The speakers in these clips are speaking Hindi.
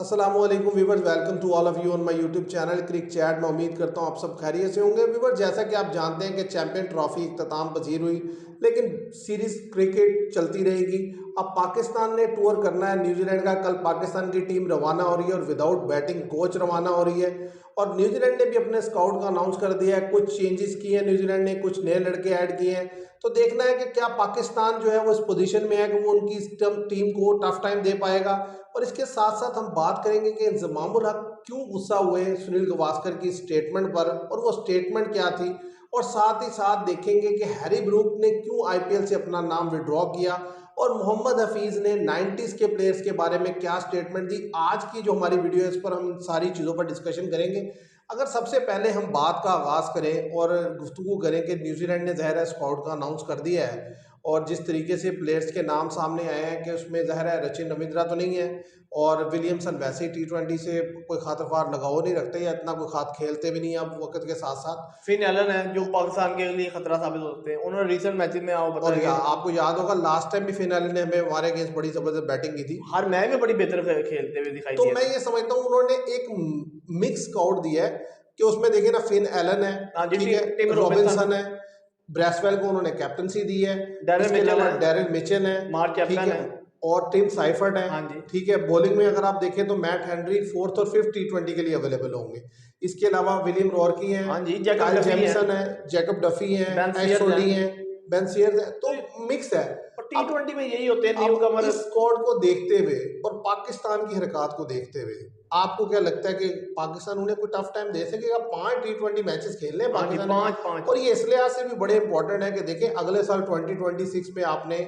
अस्सलामुअलैकुम viewers, welcome to all of you on my YouTube channel cric chat. मैं उम्मीद करता हूँ आप सब खैरियत से होंगे। व्यूवर्स, जैसा कि आप जानते हैं कि चैंपियन ट्रॉफी इख्तिताम पजीर हुई, लेकिन सीरीज क्रिकेट चलती रहेगी। अब पाकिस्तान ने टूर करना है न्यूजीलैंड का। कल पाकिस्तान की टीम रवाना हो रही है और विदाउट बैटिंग कोच रवाना हो रही है। और न्यूजीलैंड ने भी अपने स्काउट का अनाउंस कर दिया है, कुछ चेंजेस किए हैं न्यूजीलैंड ने, कुछ नए लड़के ऐड किए हैं। तो देखना है कि क्या पाकिस्तान जो है वो इस पोजीशन में है कि वो उनकी टीम को टफ टाइम दे पाएगा। और इसके साथ साथ हम बात करेंगे कि इंजमामुल हक क्यों गुस्सा हुए सुनील गावस्कर की स्टेटमेंट पर, और वो स्टेटमेंट क्या थी। और साथ ही साथ देखेंगे कि हैरी ब्रूक ने क्यों आईपीएल से अपना नाम विड्रॉ किया, और मोहम्मद हफीज ने 90s के प्लेयर्स के बारे में क्या स्टेटमेंट दी। आज की जो हमारी वीडियो है इस पर हम सारी चीज़ों पर डिस्कशन करेंगे। अगर सबसे पहले हम बात का आगाज़ करें और गुफ्तगू करें कि न्यूजीलैंड ने ज़ाहिर है स्काउट का अनाउंस कर दिया है, और जिस तरीके से प्लेयर्स के नाम सामने आए हैं कि उसमें ज़ाहिर है रचिन रविंद्रा तो नहीं है, और विलियमसन वैसे ही T20 से कोई खातर लगाव नहीं रखते या इतना कोई खास खेलते भी नहीं अब वक्त के साथ साथ। फिन एलन है जो पाकिस्तान के लिए खतरा साबित हो सकते हैं। उन्होंने रिसेंट मैचेस में आओ और बताया आपको याद होगा लास्ट टाइम भी फिनाले ने हमें हमारे अगेंस्ट बड़ी ज़बरदस्त बैटिंग की थी। हर मैच में बड़ी बेहतर खेलते हुए दिखाई तो दिए मैं थे। ये समझता हूँ उन्होंने एक मिक्स स्क्वाड दिया है कि उसमें देखिए ना, फिन एलन है, हाँ जी, ठीक है, टिम रॉबिन्सन है, ब्रेसवेल को उन्होंने कैप्टनसी दी है, डैरेल इसके मिचेल अलावा है, डैरिल मिचेल है, मार्क ठीक चैपमैन है, है। और टिम साइफर्ट है, हाँ जी, ठीक है। बॉलिंग में अगर आप देखें तो मैट हेनरी फोर्थ और फिफ्थ T20 के लिए अवेलेबल होंगे। इसके अलावा विलियम रॉर्की हैं, हाँ जी, जैकब काइल डफी है, जेमिसन है, जैकब डफी हैं, बेन एश सीयर्स सोली है। हैं, बेन सीयर्स है, तो तो मिक्स है। और अब T20 में यही होते हैं न्यू अब कमर। इस स्क्वाड को देखते हुए और पाकिस्तान की हरकत को देखते हुए आपको क्या लगता है कि पाकिस्तान उन्हें कोई टफ टाइम दे सकेगा? 5 T20 मैचेस खेलने हैं हाँ जी, पाकिस्तान ने। पाँच पाँच। और ये इस लिहाज से भी बड़े इंपॉर्टेंट है कि देखें, अगले साल 2026 में आपने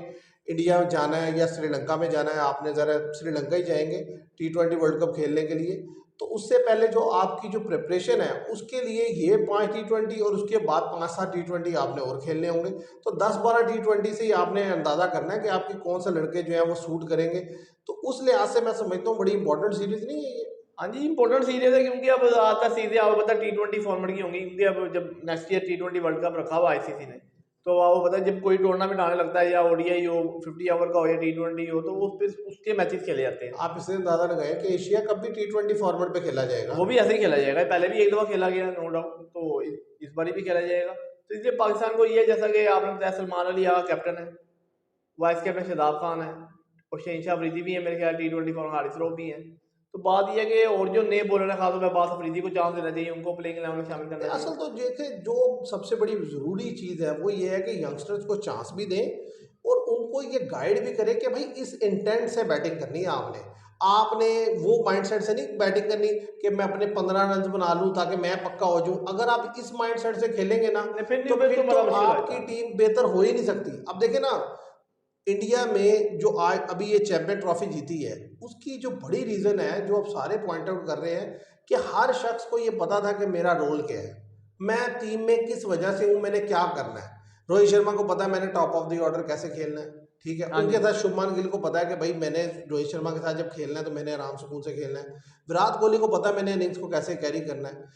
इंडिया में जाना है या श्रीलंका में जाना है। आपने ज़रा श्रीलंका ही जाएंगे T20 वर्ल्ड कप खेलने के लिए। तो उससे पहले जो आपकी जो प्रिपरेशन है उसके लिए ये 5 T20 और उसके बाद 5-7 T20 आपने और खेलने होंगे। तो 10-12 T20 से ही आपने अंदाज़ा करना है कि आपके कौन से लड़के जो हैं वो सूट करेंगे। तो उस लिहाज से मैं समझता हूँ बड़ी इंपॉर्टेंट सीरीज नहीं है ये। हाँ जी, इंपॉर्टेंट सीरीज है क्योंकि अब आता सीरीज आपको पता T20 फॉर्मेट की होंगी, क्योंकि अब जब next year T20 world cup रखा हुआ आईसीसी ने, तो आपको पता है जब कोई टूर्नामेंट आने लगता है, या ओडीआई हो 50 ओवर का हो या T20 हो, तो उस पर उसके मैचेस खेले जाते हैं। आप इससे अंदाज़ा लगाएं कि एशिया कप भी T20 फॉर्मेट पे खेला जाएगा। वो भी ऐसे ही खेला जाएगा, पहले भी एक दफा खेला गया नो डाउट, तो इस बार भी खेला जाएगा। तो इसलिए पाकिस्तान को ये है, जैसा कि आपने बताया, सलमान अली यहाँ कैप्टन है, वाइस कैप्टन शहजाद खान है, और शहनशाह अफरीदी भी है मेरे ख्याल T20 फॉर्मेट, हारिस रऊफ भी है। तो बात यह है कि और जो नए बॉलर है, खासतौर पर अब्बास अफरीदी को चांस देना चाहिए, उनको प्लेइंग 11 में शामिल करना असल चाहिए। तो देखे, जो सबसे बड़ी ज़रूरी चीज़ है वो ये है कि यंगस्टर्स को चांस भी दें और उनको ये गाइड भी करें कि भाई इस इंटेंट से बैटिंग करनी है। आपने वो माइंडसेट से नहीं बैटिंग करनी कि मैं अपने 15 रन बना लूं ताकि मैं पक्का हो जाऊं। अगर आप इस माइंडसेट से खेलेंगे ना फिर नहीं, तो फिर फिर तो तो बड़ा मुश्किल आपकी होता है। टीम बेहतर हो ही नहीं सकती। अब देखें ना, इंडिया में जो आज अभी ये चैंपियन ट्रॉफी जीती है उसकी जो बड़ी रीज़न है, जो अब सारे पॉइंट आउट कर रहे हैं, कि हर शख्स को ये पता था कि मेरा रोल क्या है, मैं टीम में किस वजह से हूँ, मैंने क्या करना है। रोहित शर्मा को पता है मैंने टॉप ऑफ द ऑर्डर कैसे खेलना है, ठीक है। हाँ जी, उनके साथ शुभमान गिल को पता है कि भाई मैंने रोहित शर्मा के साथ जब खेलना है तो मैंने आराम सुकून से खेलना है। विराट कोहली को पता है मैंने इनिंग्स को कैसे कैरी करना है।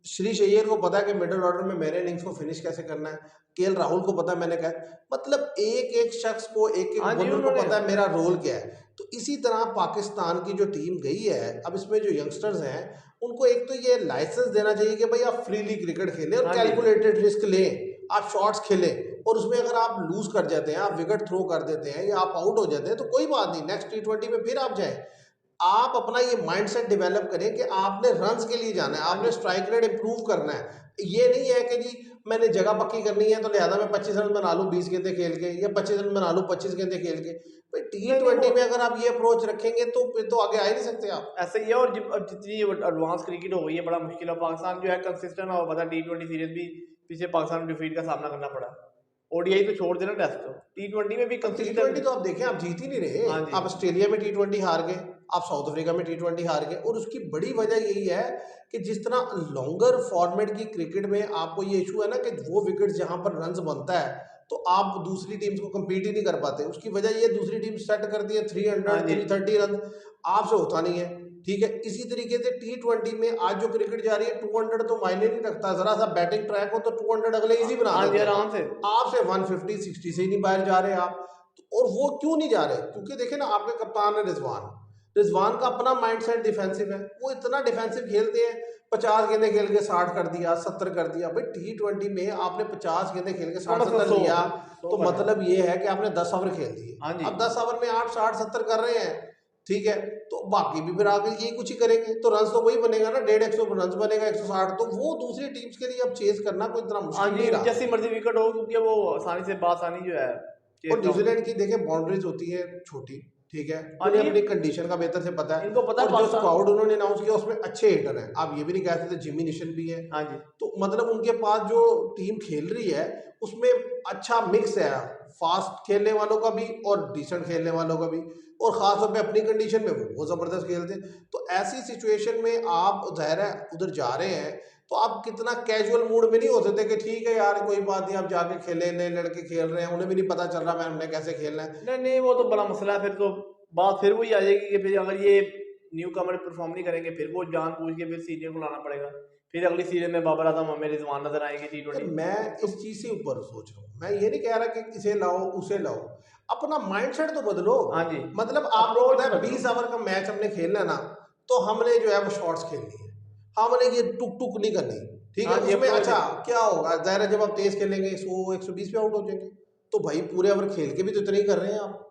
श्री अय्यर को पता है कि मिडिल ऑर्डर में मेरे इनिंग्स को फिनिश कैसे करना है। केएल राहुल को पता है मैंने क्या, मतलब एक एक शख्स को, एक एक हाँ जी, बॉलर को उन्होंने पता है मेरा रोल क्या है। तो इसी तरह पाकिस्तान की जो टीम गई है, अब इसमें जो यंगस्टर्स हैं उनको एक तो ये लाइसेंस देना चाहिए कि भाई आप फ्रीली क्रिकेट खेलें और हाँ जी, कैलकुलेटेड रिस्क लें, आप शॉट्स खेलें। और उसमें अगर आप लूज कर जाते हैं, आप विकेट थ्रो कर देते हैं या आप आउट हो जाते हैं तो कोई बात नहीं, नेक्स्ट T20 में फिर आप जाएं। आप अपना ये माइंडसेट डेवलप करें कि आपने रन्स के लिए जाना है, हाँ आपने जी, स्ट्राइक रेट इंप्रूव करना है। ये नहीं है कि जी मैंने जगह पक्की करनी है तो लिहाजा मैं 25 रन बना लूँ 20 गेंदें खेल के, या 25 रन बना लूँ 25 गेंदें खेल के। भाई नहीं नहीं, वो T20 में अगर आप ये अप्रोच रखेंगे तो फिर तो आगे आ ही नहीं सकते आप। ऐसा ही है। और अब जितनी एडवांस क्रिकेट हो गई है, बड़ा मुश्किल है। पाकिस्तान जो है कंसिस्टेंट हो, पता T20 सीरीज भी पीछे पाकिस्तान को डिफीट का सामना करना पड़ा। ओडीआई तो छोड़ देना, टेस्ट तो T20 में भी अब T20 कंसिस्टेंट। तो आप देखें, आप जीत ही नहीं रहे। हाँ जी, आप ऑस्ट्रेलिया में T20 हार गए, आप साउथ अफ्रीका में T20 हार गए, और उसकी बड़ी वजह यही है कि जिस तरह लॉन्गर फॉर्मेट की क्रिकेट में आपको ये इशू है ना कि वो विकेट जहां पर रन्स बनता है तो आप दूसरी टीम्स को compete ही नहीं कर पाते। उसकी वजह ये दूसरी टीम सेट करती है 300 हाँ जी, 330 रन, आपसे होता नहीं है, ठीक है। इसी तरीके से T20 में आज जो क्रिकेट जा रही है 200 तो मायने नहीं रखता। जरा सा बैटिंग ट्रैक हो तो 200 अगले इजी बना हाँ जी, देते हैं। आराम से। आपसे 150 60 से ही नहीं बाहर जा रहे आप। और वो क्यों नहीं जा रहे? क्योंकि देखे ना, आपके कप्तान है रिजवान, रिजवान का अपना माइंडसेट डिफेंसिव है, वो इतना डिफेंसिव खेलते हैं, 50 गेंदें खेल के 60 कर दिया, 70 कर दिया। भाई T20 में आपने 50 गेंदें खेल के तो 60-70 100 लिया, 100 तो कर मतलब ये है कि आपने 10 ओवर खेल दिए। हाँ जी। अब 10 ओवर में आप 60-70 कर रहे हैं, ठीक है, तो बाकी भी फिर आगे यही कुछ ही करेंगे, तो रन तो वही बनेगा ना, 150 रन बनेगा, 160। तो वो दूसरी टीम्स के लिए अब चेज करना कोई इतना हाँ मुश्किल जी, नहीं रहा। जैसी मर्जी विकेट हो, क्योंकि वो आसानी से बासानी जो है और चेज डाउन। न्यूजीलैंड की देखें बाउंड्रीज होती है छोटी, ठीक है, हाँ उन्हें जी, अपनी कंडीशन का बेहतर से पता है। इनको पता है और जो पाकिस्तान। स्क्वाड उन्होंने अनाउंस किया उसमें अच्छे हिटर हैं, आप ये भी नहीं कह सकते, जिमी निशन भी है। हाँ जी, तो मतलब उनके पास जो टीम खेल रही है उसमें अच्छा मिक्स है, फास्ट खेलने वालों का भी और डिसेंट खेलने वालों का भी, और खासतौर पे अपनी कंडीशन में वो जबरदस्त खेलते हैं। तो ऐसी सिचुएशन में आप जाहिर है उधर जा रहे हैं, तो आप कितना कैजुअल मूड में नहीं हो सकते कि ठीक है यार कोई बात नहीं, आप जाके खेले, नए लड़के खेल रहे हैं, उन्हें भी नहीं पता चल रहा मैं हमने कैसे खेलना है। नहीं नहीं, वो तो बड़ा मसला है। फिर तो बात फिर वही आ जाएगी कि फिर अगर ये न्यू कमर परफॉर्म नहीं करेंगे, फिर वो जान पूछ के फिर सीनियर को लाना पड़ेगा। फिर अगली सीजन में बाबर आजम हमें रिजवान नजर आएंगे यार T20। मैं तो इस चीज से ऊपर सोच रहा हूँ, मैं ये नहीं कह रहा कि इसे लाओ उसे लाओ, अपना माइंडसेट तो बदलो। हाँ जी, मतलब आपको अप्रोच पता है बदलो। 20 ओवर का मैच हमने खेलना है ना, तो हमने जो है वो शॉट्स खेलनी है, हमने ये टुक टुक नहीं करनी, ठीक है। हाँ जी, उसमें अप्रोच। अच्छा क्या होगा, जाहिर है जब आप तेज खेलेंगे 100-120 पे आउट हो जाएंगे, तो भाई पूरे ओवर खेल के भी तो इतना ही कर रहे हैं आप।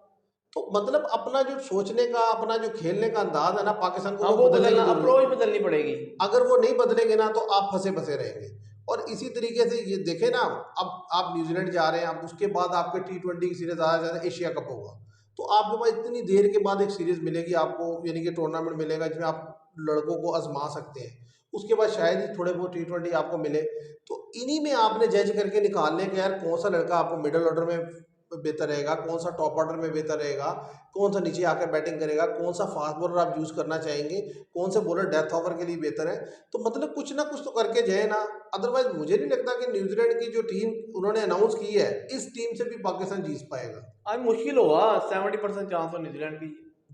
तो मतलब अपना जो सोचने का, अपना जो खेलने का अंदाज है ना, पाकिस्तान को हाँ, वो वो बदलने की बदलना, जरूरत अप्रोच है। बदलनी पड़ेगी। अगर वो नहीं बदलेंगे ना तो आप फंसे फंसे रहेंगे। और इसी तरीके से ये देखें ना, अब आप न्यूजीलैंड जा रहे हैं, अब उसके बाद आपके T20 की सीरीज ज़्यादा से ज़्यादा एशिया कप होगा, तो आपके पास इतनी देर के बाद एक सीरीज मिलेगी आपको, यानी कि टूर्नामेंट मिलेगा जिसमें आप लड़कों को आजमा सकते हैं। उसके बाद शायद ही थोड़े बहुत T20 आपको मिले, तो इन्हीं में आपने जज करके निकाल लें कि यार कौन सा लड़का आपको मिडल ऑर्डर में बेहतर रहेगा, कौन सा टॉप ऑर्डर में बेहतर रहेगा, कौन सा नीचे आकर बैटिंग करेगा, कौन सा फास्ट बॉलर आप यूज़ करना चाहेंगे, कौन से बॉलर डेथ ओवर के लिए बेहतर है। तो मतलब कुछ ना कुछ तो करके जाए ना। अदरवाइज मुझे नहीं लगता कि न्यूजीलैंड की जो टीम उन्होंने अनाउंस की है, इस टीम से भी पाकिस्तान जीत पाएगा। आज मुश्किल होगा, 70% चांस हो न्यूजीलैंड की।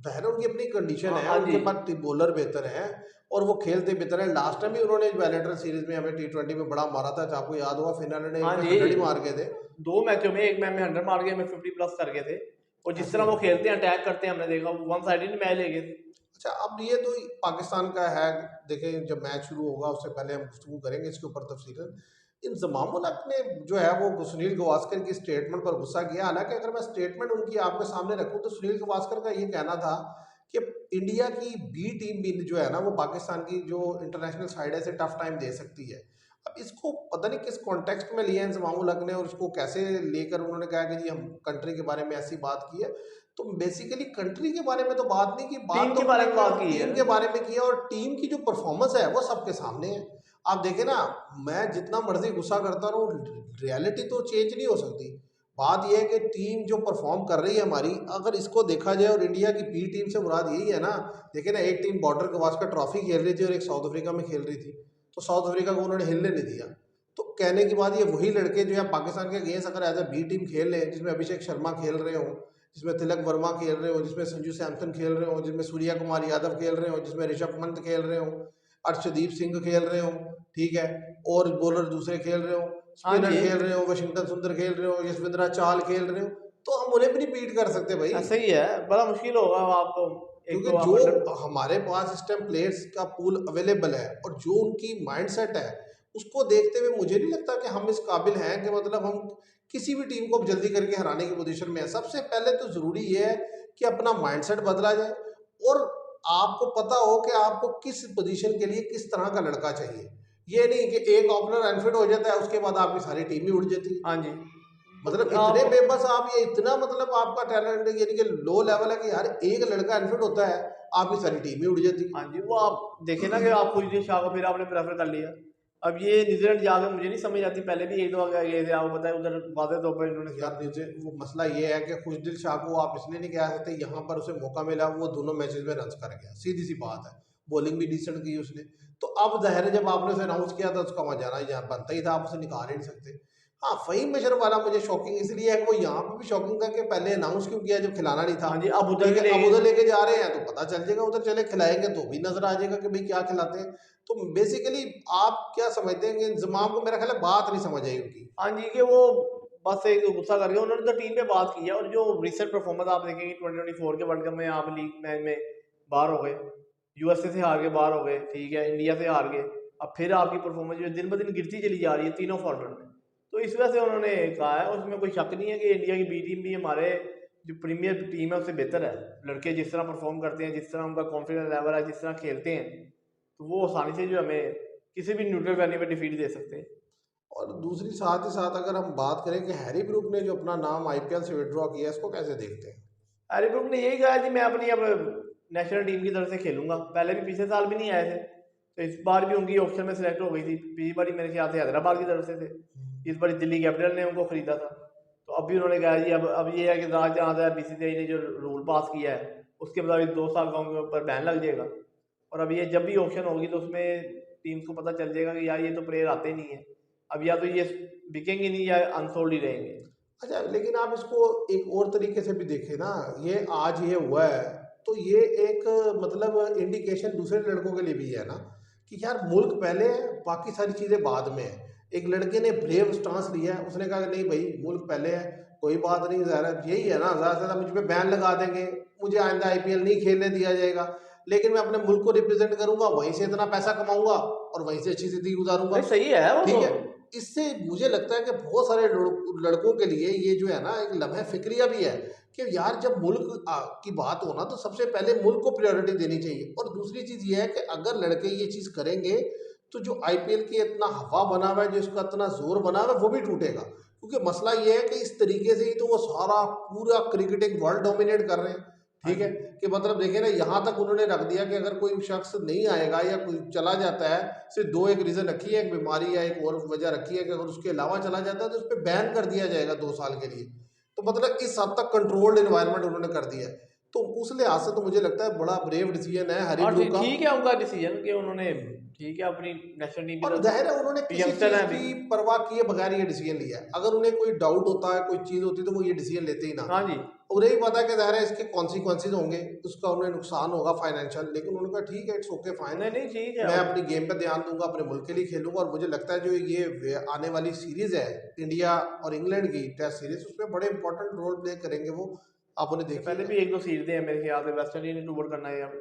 बहर उनकी अपनी कंडीशन हाँ है, हाँ जी, उनके पास बॉलर बेहतर हैं और वो खेलते बेहतर हैं। लास्ट टाइम भी उन्होंने बैलेटर सीरीज में हमें T20 में बड़ा मारा था, आपको याद होगा, फिनाले ने हाँ एक में जी। 100 ही मार गए थे। 2 मैचों में, एक मैच में 100 मार गए, में 50 प्लस कर गए थे। और जिस ऐसे तरह ही। वो खेलते हैं, अटैक करते हैं, हमने देखा वन साइडेड मैच ले गए थे। अच्छा अब ये तो पाकिस्तान का है, देखें जब मैच शुरू होगा उससे पहले हम गुफ्तगू करेंगे इसके ऊपर तफसीलन। इंजमाम उल हक ने जो है वो सुनील गावस्कर की स्टेटमेंट पर गुस्सा किया। हालांकि अगर मैं स्टेटमेंट उनकी आपके सामने रखूं तो सुनील गावस्कर का ये कहना था कि इंडिया की बी टीम भी जो है ना वो पाकिस्तान की जो इंटरनेशनल साइड है से टफ टाइम दे सकती है। अब इसको पता नहीं किस कॉन्टेक्स्ट में लिया इंजमाम उल हक ने और इसको कैसे लेकर उन्होंने कहा कि जी हम कंट्री के बारे में ऐसी बात की है। तो बेसिकली कंट्री के बारे में तो बात नहीं की, बात टीम तो के बारे उन्होंने में बात की है टीम ना। के बारे में किया, और टीम की जो परफॉर्मेंस है वो सबके सामने है। आप देखें ना, मैं जितना मर्जी गुस्सा करता रहूं, रियलिटी तो चेंज नहीं हो सकती। बात यह है कि टीम जो परफॉर्म कर रही है हमारी, अगर इसको देखा जाए, और इंडिया की बी टीम से मुराद यही है ना। देखिए ना, एक टीम बॉर्डर गवास्कर ट्रॉफी खेल रही थी और एक साउथ अफ्रीका में खेल रही थी, तो साउथ अफ्रीका को उन्होंने हिलने नहीं दिया। तो कहने की बात, ये वही लड़के जो है पाकिस्तान के अगेंस्ट अगर एज ए बी टीम खेल लें, जिसमें अभिषेक शर्मा खेल रहे हो, जिसमें तिलक वर्मा खेल रहे हो, जिसमें संजू सैमसन खेल रहे हो, जिसमें सूर्या कुमार यादव खेल रहे हो, जिसमें ऋषभ पंत खेल रहे हो, अर्शदीप सिंह खेल रहे हो, ठीक है, और बॉलर दूसरे खेल रहे हो, हाँ स्पिनर जी, खेल रहे हो, वाशिंगटन सुंदर खेल रहे हो, यशविंद्रा चाहल खेल रहे हो, तो हम उन्हें भी नहीं बीट कर सकते भाई। ऐसा ही है, बड़ा मुश्किल होगा आपको। एक क्योंकि तो आप अंडर। जो हमारे पास इस टाइम प्लेयर्स का पूल अवेलेबल है और जो उनकी माइंडसेट है, उसको देखते हुए मुझे नहीं लगता कि हम इस काबिल हैं कि मतलब हम किसी भी टीम को अब जल्दी करके हराने की पोजीशन में है। सबसे पहले तो ज़रूरी ये है कि अपना माइंडसेट बदला जाए, और आपको पता हो कि आपको किस पोजीशन के लिए किस तरह का लड़का चाहिए। ये नहीं कि एक ओपनर अनफिट हो जाता है उसके बाद आपकी सारी टीम ही उड़ जाती है। हाँ जी, मतलब आप। इतने बेबस आप, ये इतना मतलब आपका टैलेंट यानी कि लो लेवल है कि यार एक लड़का अनफिट होता है आपकी सारी टीम ही उड़ जाती हाँ जी, वो आप देखे ना कि आप खुशदिल शाह को फिर आपने प्रेफर कर लिया। अब ये न्यूजीलैंड जाकर मुझे नहीं समझ आती, पहले भी एक दो गए थे, आपको पता है, उधर वादे तौर पर इन्होंने है। स्टार्ट यार किया। नीचे वो मसला ये है कि खुशदिल शाह को आप इसलिए नहीं कह सकते, यहाँ पर उसे मौका मिला, वो दोनों मैचेस में रन कर गया, सीधी सी बात है। बॉलिंग भी डिसेंट की उसने। तो अब जाहिर है जब आपने उसे अनाउंस किया था उसका वहाँ जाना ही यहाँ बनता ही था, आप उसे निकाल ही नहीं सकते। हाँ, फ़हीम अशरफ वाला मुझे शॉकिंग इसलिए है कि वो यहाँ पर भी शॉकिंग था कि पहले अनाउंस क्यों किया जब खिलाना नहीं था। हाँ जी, अब उधर ठीक भी है, ले अब गए। उधर लेके जा रहे हैं तो पता चल जाएगा, उधर चले खिलाएंगे तो भी नजर आ जाएगा कि भाई क्या खिलाते हैं। तो बेसिकली आप क्या समझते हैं कि इंजमाम को, मेरा ख्याल है बात नहीं समझ आई उनकी। हाँ जी, कि वो बस एक गुस्सा करके उन्होंने तो टीम पे बात की है। और जो रिसेंट परफॉर्मेंस आप देखेंगे 2024 के वर्ल्ड कप में, आप लीग मैच में बाहर हो गए, यूएसए से हार के बाहर हो गए, ठीक है, इंडिया से हार गए, अब फिर आपकी परफॉर्मेंस जो दिन ब दिन गिरती चली जा रही है तीनों फॉर्मेट में। तो इस वजह से उन्होंने कहा है, उसमें कोई शक नहीं है कि इंडिया की बी टीम भी हमारे जो प्रीमियर टीम है उससे बेहतर है। लड़के जिस तरह परफॉर्म करते हैं, जिस तरह उनका कॉन्फिडेंस लेवल है, जिस तरह खेलते हैं, तो वो आसानी से जो हमें किसी भी न्यूट्रल वेन्यू पे डिफीट दे सकते हैं। और दूसरी साथ ही साथ अगर हम बात करें कि हैरी ब्रूक ने जो अपना नाम आईपीएल से विड्रॉ किया, इसको कैसे देखते हैं? हैरी ब्रूक ने यही कहा है जी, मैं अपनी अब नेशनल टीम की तरफ से खेलूंगा। पहले भी पिछले साल भी नहीं आए थे, तो इस बार भी उनकी ऑप्शन में सिलेक्ट हो गई थी। पिछली बार मेरे ख्याल से हैदराबाद की तरफ से थे, इस बार दिल्ली कैपिटल ने उनको खरीदा था। तो अब भी उन्होंने कहा जी, अब ये है कि जहाँ तक बीसीसीआई ने जो रूल पास किया है उसके मुताबिक 2 साल का उनके ऊपर बैन लग जाएगा। और अब ये जब भी ऑप्शन होगी तो उसमें टीम्स को पता चल जाएगा कि यार ये तो प्लेयर आते नहीं है, अब या तो ये बिकेंगे नहीं या अनसोल्ड ही रहेंगे। अच्छा, लेकिन आप इसको एक और तरीके से भी देखें ना, ये आज ये हुआ है तो ये एक मतलब इंडिकेशन दूसरे लड़कों के लिए भी है ना, कि यार मुल्क पहले है, बाकी सारी चीज़ें बाद में है। एक लड़के ने ब्रेव स्टांस लिया है, उसने कहा कि नहीं भाई, मुल्क पहले है, कोई बात नहीं, ज़रा यही है ना, ज़्यादा से ज़्यादा मुझ पे बैन लगा देंगे, मुझे आइंदा आईपीएल नहीं खेलने दिया जाएगा, लेकिन मैं अपने मुल्क को रिप्रेजेंट करूंगा, वहीं से इतना पैसा कमाऊंगा और वहीं से अच्छी जिंदगी गुजारूंगा। नहीं सही है वो ठीक तो। है। इससे मुझे लगता है कि बहुत सारे लड़कों के लिए ये जो है ना, एक लम्हे फिक्रिया भी है कि यार जब मुल्क की बात हो ना, तो सबसे पहले मुल्क को प्रायोरिटी देनी चाहिए। और दूसरी चीज़ ये है कि अगर लड़के ये चीज़ करेंगे तो जो आईपीएल की इतना हवा बना हुआ है, जो इसका इतना जोर बना हुआ है, वो भी टूटेगा। क्योंकि मसला ये है कि इस तरीके से ही तो वो सारा पूरा क्रिकेटिंग वर्ल्ड डोमिनेट कर रहे हैं। हाँ ठीक है, जी। कि मतलब देखिए ना, यहाँ तक उन्होंने रख दिया कि अगर कोई शख्स नहीं आएगा या कोई चला जाता है, सिर्फ दो एक रीज़न रखी है, एक बीमारी या एक और वजह रखी है कि अगर उसके अलावा चला जाता है तो उस पर बैन कर दिया जाएगा 2 साल के लिए। तो मतलब इस हद तक कंट्रोल्ड इन्वायरमेंट उन्होंने कर दिया है। तो उस लिहाज से तो मुझे लगता है बड़ा ब्रेव डिसीजन है हरी और ब्रू का। ठीक है उनका डिसीजन कि उन्होंने, ठीक है, अपनी नेशनल टीम की और तरफ जाहिर है उन्होंने से किसी यंगस्टर चीज़ है अभी। की परवाह किए बगैर ये डिसीजन लिया है। अगर उन्हें कोई डाउट होता है, कोई चीज़ होती, तो वो ये डिसीजन लेते ही ना। हाँ जी। उन्हें ही पता है कि ज़ाहिर है इसके कॉन्सिक्वेंसेज होंगे, उसका उन्हें नुकसान होगा फाइनेंशियल, लेकिन उन्होंने कहा ठीक है, इट्स ओके फाइन, नहीं नहीं ठीक है मैं अब। अपनी गेम पे ध्यान दूंगा, अपने मुल्क के लिए खेलूंगा। और मुझे लगता है जो ये आने वाली सीरीज़ है इंडिया और इंग्लैंड की टेस्ट सीरीज, उसमें बड़े इंपॉर्टेंट रोल प्ले करेंगे वो, आप उन्हें इससे पहले देखिएगा। भी एक दो सीरीजें हैं मेरे ख्याल से, वेस्ट इंडीज ने टूर करना है अब।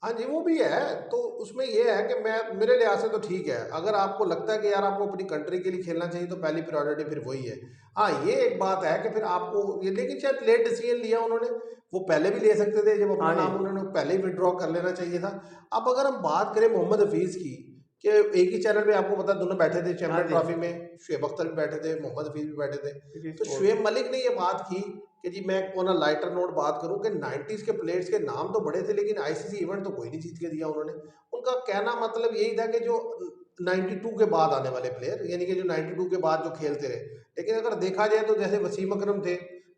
हाँ जी, वो भी है। तो उसमें ये है कि मैं, मेरे लिहाज से तो ठीक है। अगर आपको लगता है कि यार आपको अपनी कंट्री के लिए खेलना चाहिए, तो पहली प्रायोरिटी फिर वही है। हाँ, ये एक बात है कि फिर आपको ये, लेकिन शायद लेट डिसीजन लिया उन्होंने, वो पहले भी ले सकते थे, जब अपना हाँ जी। नाम उन्होंने पहले ही विड्रॉ कर लेना चाहिए था। अब अगर हम बात करें मोहम्मद हफीज़ की, कि एक ही चैनल पे आपको पता है दोनों बैठे थे हाँ चैंपियन जी। ट्रॉफी में, शुएब अख्तर भी बैठे थे, मोहम्मद हफीज़ भी बैठे थे। इट इज तो स्पोर्ट्स। शुएब मलिक ने ये बात की कि जी, मैं ऑन अ लाइटर नोट बात करूं कि 90s के प्लेयर्स के नाम तो बड़े थे, लेकिन आईसीसी इवेंट तो कोई नहीं जीत के दिया उन्होंने। उनका कहना मतलब यही था कि जो 92 के बाद आने वाले प्लेयर, यानी कि जो 92 के बाद जो खेलते रहे, लेकिन अगर देखा जाए तो जैसे वसीम अकरम थे,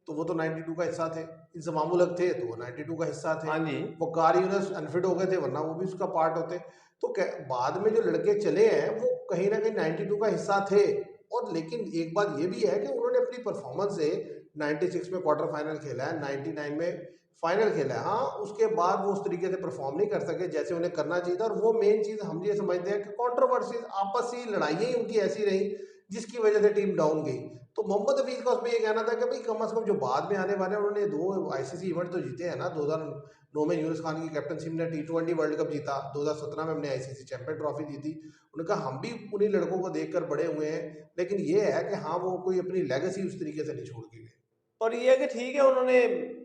तो वो तो 92 का हिस्सा थे। इंजमाम उल हक थे, तो वो 92 का हिस्सा थे। हाँ जी। वकार यूनुस अनफिट हो गए थे, वरना वो भी उसका पार्ट होते। तो बाद में जो लड़के चले हैं, वो कहीं ना कहीं 92 का हिस्सा थे। और लेकिन एक बात ये भी है कि उन्होंने अपनी परफॉर्मेंस से 96 में क्वार्टर फाइनल खेला है, 99 में फाइनल खेला है। हाँ, उसके बाद वो उस तरीके से परफॉर्म नहीं कर सके जैसे उन्हें करना चाहिए था। और वो मेन चीज़ हम ये समझते हैं कि कंट्रोवर्सीज, आपसी लड़ाइयाँ ही उनकी ऐसी रही जिसकी वजह से टीम डाउन गई। तो मोहम्मद हफीज का उसमें ये कहना था कि भाई कम से कम जो बाद में आने वाले हैं, उन्होंने 2 आईसीसी इवेंट तो जीते हैं ना। 2009 में यूनुस खान की कैप्टनशिप में T20 वर्ल्ड कप जीता, 2017 में हमने आईसीसी चैंपियन ट्रॉफी जीती। उन्होंने कहा हम भी उन्हीं लड़कों को देखकर बड़े हुए हैं, लेकिन ये है कि हाँ, वो कोई अपनी लेगेसी उस तरीके से नहीं छोड़ के गए। और ये है कि ठीक है, उन्होंने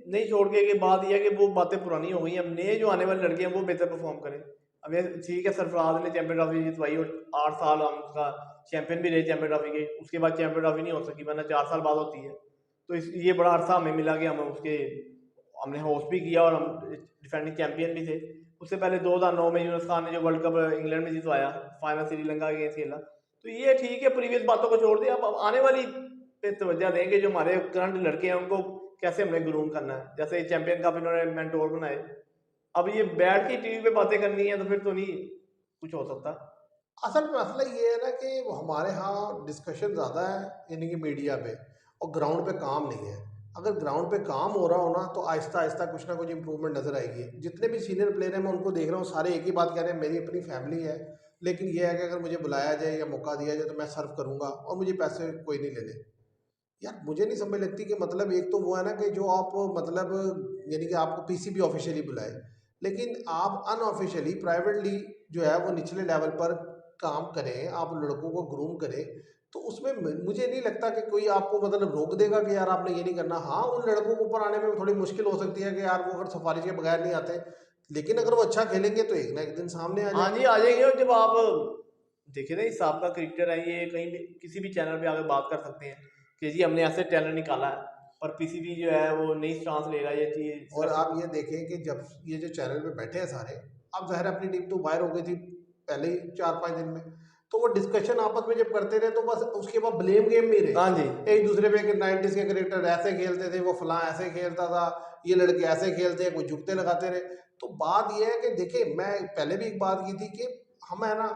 नहीं छोड़ के बात ये है कि वो बातें पुरानी हो गई हैं। अब नए जो आने वाले लड़के हैं वो बेहतर परफॉर्म करें। अब ये ठीक है, सरफराज ने चैंपियन ट्रॉफी जितवाई और 8 साल हम उसका चैंपियन भी रहे चैंपियन ट्रॉफी के, उसके बाद चैंपियन ट्रॉफी नहीं हो सकी, वरना 4 साल बाद होती है। तो इस ये बड़ा अरसा हमें मिला कि हम उसके, हमने होस्ट भी किया और हम डिफेंडिंग चैंपियन भी थे। उससे पहले 2009 में यूनुस खान ने जो वर्ल्ड कप इंग्लैंड में जितवाया, फाइनल श्रीलंका अगेंस्ट खेला। तो ये ठीक है, प्रीवियस बातों को छोड़ दिया, अब आने वाली पे तवज्जो दें कि जो हमारे करंट लड़के हैं उनको कैसे हमने ग्रूम करना है। जैसे चैंपियन कप इन्होंने मेंटोर बनाए, अब ये बैठ के टीवी पे बातें करनी है तो फिर तो नहीं कुछ हो सकता। असल में मसला ये है ना कि वो हमारे यहाँ डिस्कशन ज़्यादा है, यानी कि मीडिया पे, और ग्राउंड पे काम नहीं है। अगर ग्राउंड पे काम हो रहा हो ना, तो आहिस्ता आहिस्ता कुछ ना कुछ इंप्रूवमेंट नज़र आएगी। जितने भी सीनियर प्लेयर हैं, मैं उनको देख रहा हूँ, सारे एक ही बात कह रहे हैं, मेरी अपनी फैमिली है, लेकिन ये है कि अगर मुझे बुलाया जाए या मौका दिया जाए तो मैं सर्व करूँगा, और मुझे पैसे कोई नहीं ले ले। यार मुझे नहीं समझ लगती कि मतलब एक तो वो है ना कि जो आप मतलब, यानी कि आपको पीसीबी ऑफिशियली बुलाए, लेकिन आप अनऑफिशियली प्राइवेटली जो है वो निचले लेवल पर काम करें, आप लड़कों को ग्रूम करें, तो उसमें मुझे नहीं लगता कि कोई आपको मतलब रोक देगा कि यार आपने ये नहीं करना। हाँ, उन लड़कों को ऊपर आने में थोड़ी मुश्किल हो सकती है कि यार वो अगर सिफारिश के बगैर नहीं आते, लेकिन अगर वो अच्छा खेलेंगे तो एक ना एक दिन सामने आ हाँ जी, जाएंगे। आ जाएंगे। और जब आप देखिए ना, इस आपका क्रिकेटर है, ये कहीं भी किसी भी चैनल पे आकर बात कर सकते हैं कि जी हमने ऐसे टैलेंट निकाला है, और पीसीबी जो है वो नई स्टांस ले रहा है ये चीज और कर। आप ये देखें कि जब ये जो चैनल पे बैठे हैं सारे, अब ज़ाहिर है अपनी टीम तो बाहर हो गई थी पहले ही 4-5 दिन में, तो वो डिस्कशन आपस में जब करते रहे तो बस उसके बाद ब्लेम गेम में ही हाँ रहे जी। एक दूसरे पे कि 90s के क्रिकेटर ऐसे खेलते थे, वो फलां ऐसे खेलता था, ये लड़के ऐसे खेलते हैं, कोई जुगते लगाते रहे। तो बात ये है कि देखिए, मैं पहले भी एक बात की थी कि हम है ना,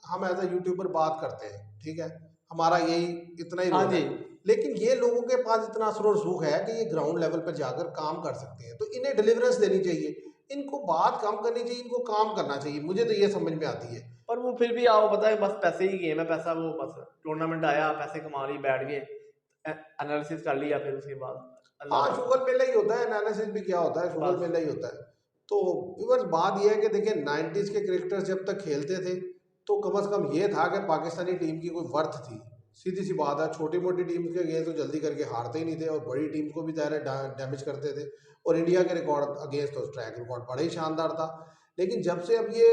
हम एज अ यूट्यूबर बात करते हैं, ठीक है, हमारा यही इतना ही हाँ रोल है, जी। लेकिन ये लोगों के पास इतना असर और सूख है कि ये ग्राउंड लेवल पर जाकर काम कर सकते हैं, तो इन्हें डिलीवरेंस देनी चाहिए, इनको बात कम करनी चाहिए, इनको काम करना चाहिए, मुझे तो ये समझ में आती है। पर वो फिर भी आपको पता है बस पैसे ही गेम है, पैसा वो बस टूर्नामेंट आया, पैसे कमा लिए, बैठ गए, एनालिसिस कर लिया, फिर उसके बाद अल्लाह हाँ, वाला। शुगर मेला ही होता है, एनालिसिस भी क्या होता है, शुगर बस। मेला ही होता है। तो बस बात यह है कि देखिए 90s के क्रिकेटर्स जब तक खेलते थे तो कम से कम ये था कि पाकिस्तानी टीम की कोई वर्थ थी। सीधी सी बात है, छोटी मोटी टीम के अगेंस्ट तो जल्दी करके हारते ही नहीं थे और बड़ी टीम को भी ज़ाहिर है डैमेज करते थे, और इंडिया के रिकॉर्ड अगेंस्ट तो ट्रैक रिकॉर्ड बड़ा ही शानदार था। लेकिन जब से अब ये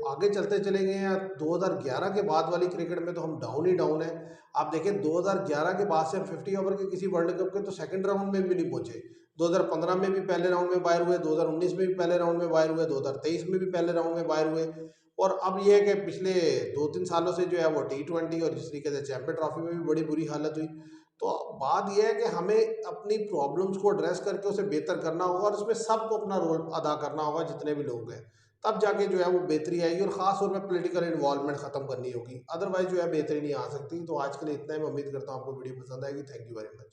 आगे चलते चले गए हैं, 2011 के बाद वाली क्रिकेट में तो हम डाउन ही डाउन है। आप देखें 2011 के बाद से हम 50 ओवर के किसी वर्ल्ड कप के तो सेकंड राउंड में भी नहीं पहुंचे। 2015 में भी पहले राउंड में बाहर हुए, 2019 में भी पहले राउंड में बाहर हुए, 2023 में भी पहले राउंड में बाहर हुए, और अब ये है कि पिछले 2-3 सालों से जो है वो T20 और जिस तरीके से चैंपियन ट्रॉफी में भी बड़ी बुरी हालत हुई। तो बात यह है कि हमें अपनी प्रॉब्लम्स को एड्रेस करके उसे बेहतर करना होगा और उसमें सबको अपना रोल अदा करना होगा, जितने भी लोग हैं, तब जाके जो है वो बेहतरी आएगी, और ख़ास तौर पे पॉलिटिकल इन्वॉल्वमेंट ख़त्म करनी होगी, अदरवाइज जो है बेहतरी नहीं आ सकती। तो आज के लिए इतना ही, मैं उम्मीद करता हूँ आपको वीडियो पसंद आएगी। Thank you very much.